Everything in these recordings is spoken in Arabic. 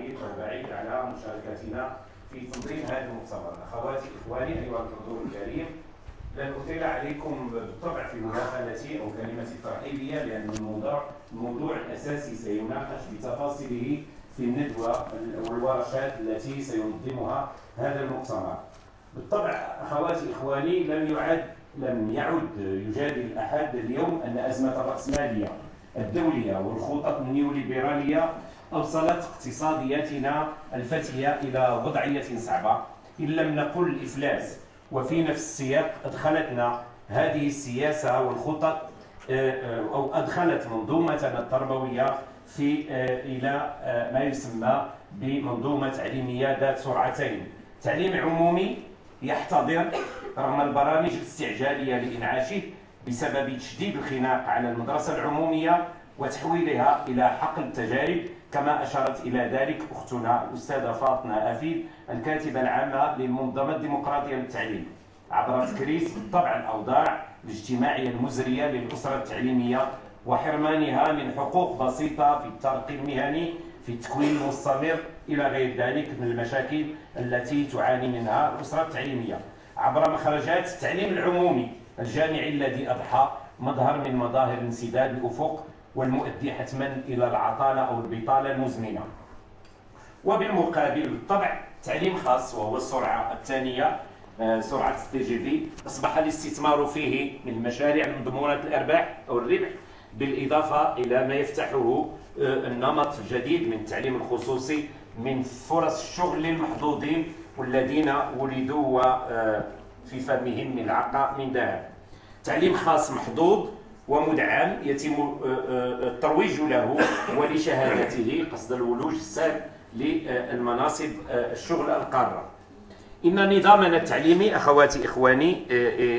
قريب وبعيد على مشاركتنا في تنظيم هذا المؤتمر. أخواتي إخواني أيها الحضور الكريم، لن أطيل عليكم بالطبع في مداخلتي أو كلمتي الترحيبية، لأن الموضوع الأساسي سيناقش بتفاصيله في الندوة والورشات التي سينظمها هذا المؤتمر. بالطبع أخواتي إخواني، لم يعد يجادل أحد اليوم أن أزمة الرأسمالية الدولية والخطط النيوليبرالية أوصلت اقتصادياتنا الفتية إلى وضعية صعبة، إن لم نقل الإفلاس. وفي نفس السياق أدخلتنا هذه السياسة والخطط أو أدخلت منظومتنا التربوية إلى ما يسمى بمنظومة تعليمية ذات سرعتين. تعليم عمومي يحتضر رغم البرامج الاستعجالية لإنعاشه بسبب تشديد الخناق على المدرسة العمومية وتحويلها إلى حقل التجارب، كما أشارت إلى ذلك أختنا الأستاذة فاطمة أفيد الكاتبة العامة للمنظمة الديمقراطية للتعليم، عبر تكريس بالطبع الأوضاع الاجتماعية المزرية للأسرة التعليمية وحرمانها من حقوق بسيطة في الترقي المهني، في التكوين المستمر، إلى غير ذلك من المشاكل التي تعاني منها الأسرة التعليمية، عبر مخرجات التعليم العمومي الجامعي الذي أضحى مظهر من مظاهر انسداد الأفق والمؤدي حتما إلى العطالة أو البطالة المزمنة. وبالمقابل بالطبع تعليم خاص، وهو السرعة الثانية، سرعة TGV، أصبح الاستثمار فيه من المشاريع المضمونة الأرباح أو الربح، بالإضافة إلى ما يفتحه النمط الجديد من التعليم الخصوصي من فرص الشغل للمحظوظين والذين ولدوا في فمهم ملعقة من ذهب. تعليم خاص محظوظ ومدعم يتم الترويج له ولشهادته قصد الولوج السهل للمناصب الشغل القارة. إن نظامنا التعليمي أخواتي إخواني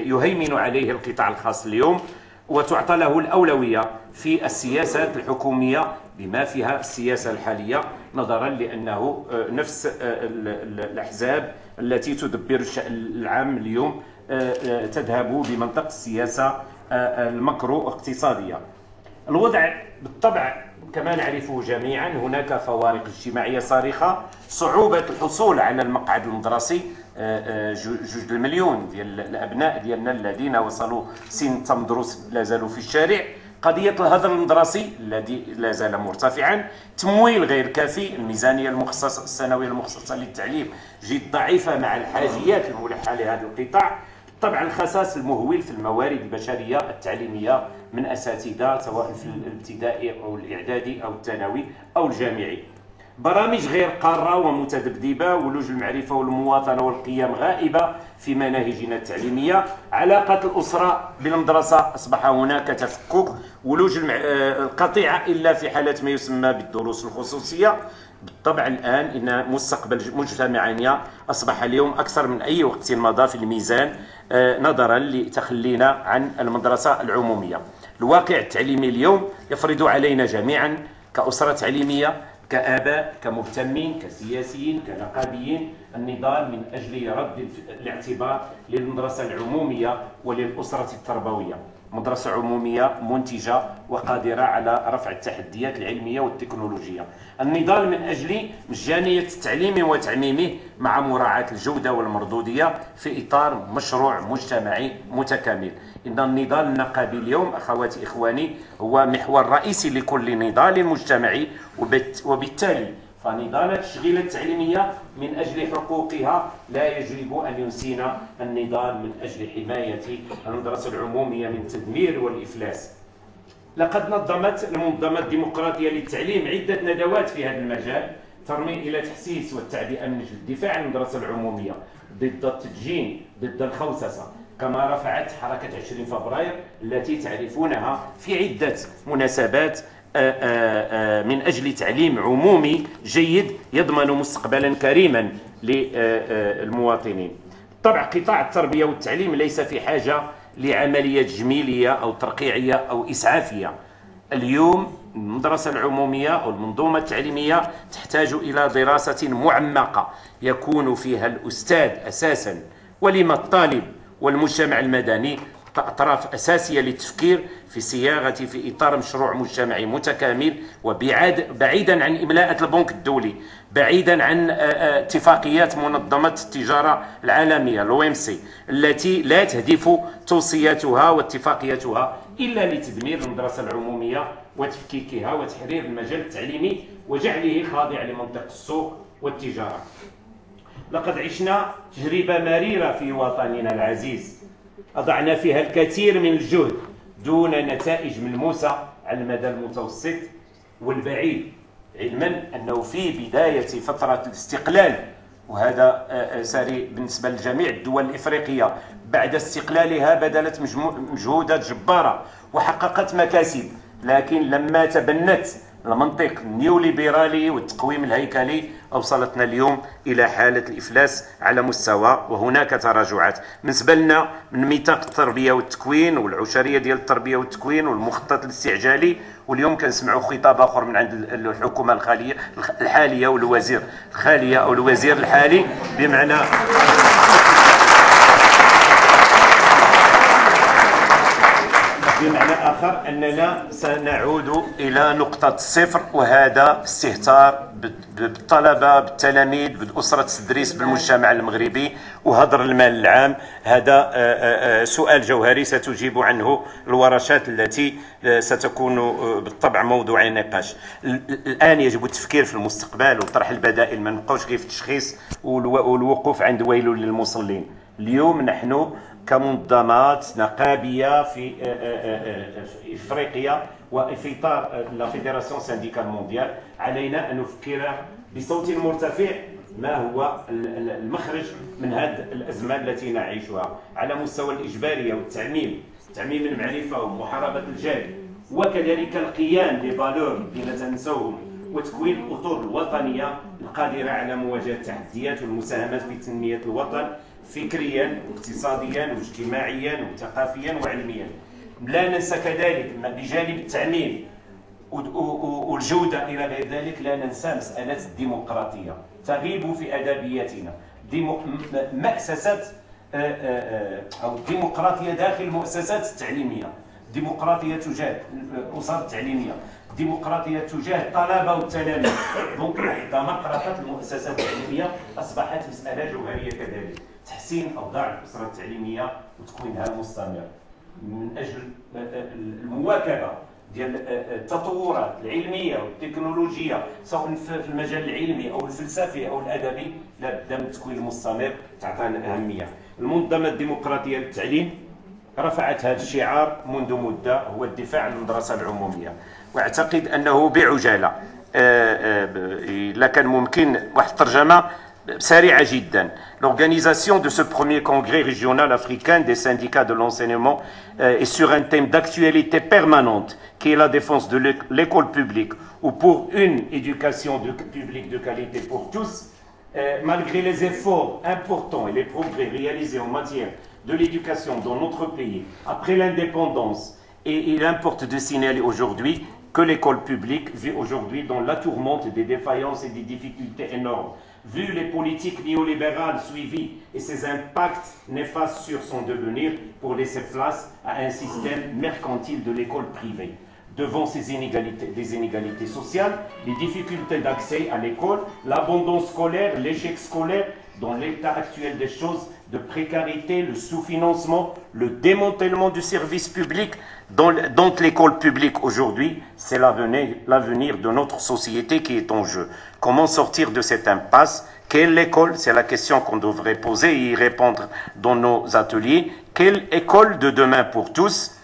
يهيمن عليه القطاع الخاص اليوم، وتعطى له الأولوية في السياسات الحكومية بما فيها السياسة الحالية، نظرا لأنه نفس الأحزاب التي تدبر الشأن العام اليوم تذهب بمنطق السياسة المكرو اقتصادية. الوضع بالطبع كما نعرفه جميعا، هناك فوارق اجتماعية صارخة، صعوبة الحصول على المقعد المدرسي، 2 مليون ديال الأبناء ديالنا الذين وصلوا سن تمدرس لا زالوا في الشارع، قضية الهدر المدرسي الذي لا زال مرتفعا، تمويل غير كافي، الميزانية المخصصة السنوية المخصصة للتعليم جد ضعيفة مع الحاجيات الملحة لهذا القطاع، طبعا الخساس المهول في الموارد البشرية التعليمية من أساتذة سواء في الابتدائي أو الإعدادي أو الثانوي أو الجامعي، برامج غير قارة ومتذبذبة، ولوج المعرفة والمواطنة والقيم غائبة في مناهجنا التعليمية، علاقة الأسرة بالمدرسة أصبح هناك تفكك، ولوج القطيعة إلا في حالة ما يسمى بالدروس الخصوصية. بالطبع الآن إن مستقبل مجتمعنا أصبح اليوم أكثر من أي وقت مضى في الميزان نظرا لتخلينا عن المدرسة العمومية. الواقع التعليمي اليوم يفرض علينا جميعا كأسرة تعليمية، كآباء، كمهتمين، كسياسيين، كنقابيين، النضال من أجل رد الاعتبار للمدرسة العمومية وللأسرة التربوية، مدرسة عمومية منتجة وقادرة على رفع التحديات العلمية والتكنولوجية، النضال من أجل مجانية التعليم وتعميمه مع مراعاة الجودة والمردودية في إطار مشروع مجتمعي متكامل. إن النضال النقابي اليوم أخواتي إخواني هو محور رئيسي لكل نضال مجتمعي، وبالتالي فنضال التشغيل التعليمية من أجل حقوقها لا يجب أن ينسينا النضال من أجل حماية المدرسة العمومية من التدمير والإفلاس. لقد نظمت المنظمة الديمقراطية للتعليم عدة ندوات في هذا المجال ترمي إلى تحسيس والتعبئة من أجل الدفاع عن المدرسة العمومية ضد التدجين، ضد الخوسسة، كما رفعت حركة 20 فبراير التي تعرفونها في عدة مناسبات من أجل تعليم عمومي جيد يضمن مستقبلا كريما للمواطنين. طبعا قطاع التربية والتعليم ليس في حاجة لعملية تجميلية أو ترقيعية أو إسعافية. اليوم المدرسة العمومية أو المنظومة التعليمية تحتاج إلى دراسة معمقة يكون فيها الأستاذ أساسا ولما الطالب والمجتمع المدني أطراف أساسية للتفكير في صياغة في إطار مشروع مجتمعي متكامل بعيدا عن إملاءة البنك الدولي بعيدا عن اتفاقيات منظمة التجارة العالمية الOMC التي لا تهدف توصياتها واتفاقياتها إلا لتدمير المدرسة العمومية وتفكيكها وتحرير المجال التعليمي وجعله خاضع لمنطق السوق والتجارة. لقد عشنا تجربة مريرة في وطننا العزيز أضعنا فيها الكثير من الجهد دون نتائج ملموسة على المدى المتوسط والبعيد، علما أنه في بداية فترة الاستقلال، وهذا ساري بالنسبة لجميع الدول الإفريقية، بعد استقلالها بذلت مجهودات جبارة وحققت مكاسب، لكن لما تبنت المنطق النيوليبرالي والتقويم الهيكلي أوصلتنا اليوم إلى حالة الإفلاس على مستوى، وهناك تراجعات بالنسبة لنا من ميثاق التربية والتكوين والعشرية ديال التربية والتكوين والمخطط الاستعجالي. واليوم كنسمعوا خطاب آخر من عند الحكومة الحالية والوزير الخالية أو الوزير الحالي، بمعنى آخر أننا سنعود إلى نقطة الصفر، وهذا استهتار بالطلبة بالتلاميذ بالأسرة التدريس بالمجتمع المغربي وهدر المال العام. هذا سؤال جوهري ستجيب عنه الورشات التي ستكون بالطبع موضوع نقاش. الآن يجب التفكير في المستقبل وطرح البدائل، ما نبقاوش غير في التشخيص والوقوف عند ويل للمصلين. اليوم نحن كمنظمات نقابية في إفريقيا وفي إطار لا فيدراسيون سينديكال مونديال علينا أن نفكر بصوت مرتفع ما هو المخرج من هذه الأزمة التي نعيشها على مستوى الإجبارية والتعميم، تعميم المعرفة ومحاربة الجهل، وكذلك القيام بفالور الذين تنسوهم وتكوين الأطر الوطنية القادرة على مواجهة التحديات والمساهمة في تنمية الوطن فكريا واقتصاديا واجتماعيا وثقافيا وعلميا. لا ننسى كذلك بجانب التعميم والجودة إلى غير ذلك لا ننسى مسألة الديمقراطية تغيب في أدبياتنا. مؤسسات أو الديمقراطية داخل المؤسسات التعليمية، ديمقراطية تجاه الأسر التعليمية، ديمقراطية تجاه الطلبة والتلاميذ. دونك حتى مقرطة المؤسسات التعليمية أصبحت مسألة جوهرية كذلك. تحسين أوضاع الأسرة التعليمية وتكوينها المستمر من أجل المواكبة ديال التطورات العلمية والتكنولوجية سواء في المجال العلمي أو الفلسفي أو الأدبي، لابد من التكوين المستمر تعطينا أهمية. المنظمة الديمقراطية للتعليم رفعت هذا الشعار منذ مدة، هو الدفاع عن المدرسة العمومية، واعتقد أنه بعجالة إلا كان ممكن واحد الترجمة سريعة جدا. L'organisation de ce premier congrès régional africain des syndicats de l'enseignement est sur un thème d'actualité permanente qui est la défense de l'école publique ou pour une éducation publique de qualité pour tous. Malgré les efforts importants et les progrès réalisés en matière de l'éducation dans notre pays après l'indépendance, et il importe de signaler aujourd'hui que l'école publique vit aujourd'hui dans la tourmente des défaillances et des difficultés énormes. Vu les politiques néolibérales suivies et ses impacts néfastes sur son devenir pour laisser place à un système mercantile de l'école privée. Devant ces inégalités sociales, les difficultés d'accès à l'école, l'abandon scolaire, l'échec scolaire, dans l'état actuel des choses, de précarité, le sous-financement, le démantèlement du service public, dont l'école publique aujourd'hui, c'est l'avenir de notre société qui est en jeu. Comment sortir de cette impasse? Quelle école? C'est la question qu'on devrait poser et y répondre dans nos ateliers. Quelle école de demain pour tous?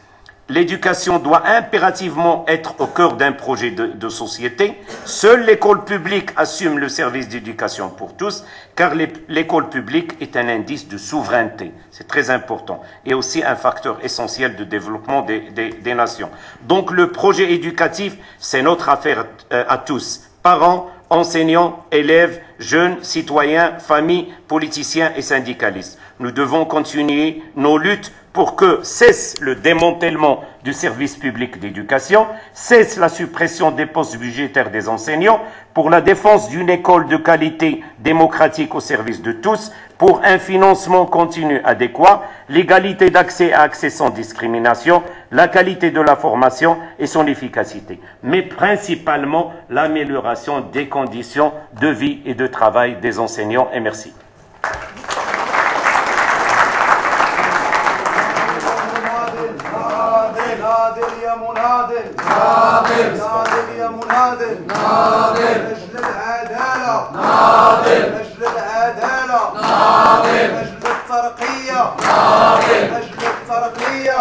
L'éducation doit impérativement être au cœur d'un projet de société. Seule l'école publique assume le service d'éducation pour tous, car l'école publique est un indice de souveraineté. C'est très important. Et aussi un facteur essentiel de développement des nations. Donc le projet éducatif, c'est notre affaire à tous. Parents, enseignants, élèves, jeunes, citoyens, familles, politiciens et syndicalistes. Nous devons continuer nos luttes pour que cesse le démantèlement du service public d'éducation, cesse la suppression des postes budgétaires des enseignants, pour la défense d'une école de qualité démocratique au service de tous, pour un financement continu adéquat, l'égalité d'accès à accès sans discrimination, la qualité de la formation et son efficacité, mais principalement l'amélioration des conditions de vie et de travail des enseignants. Et merci. ناضل يا مناضل ناضل ناضل يا مناضل ناضل نجل العدالة ناضل نجل العدالة ناضل نجل الترقية ناضل نجل الترقية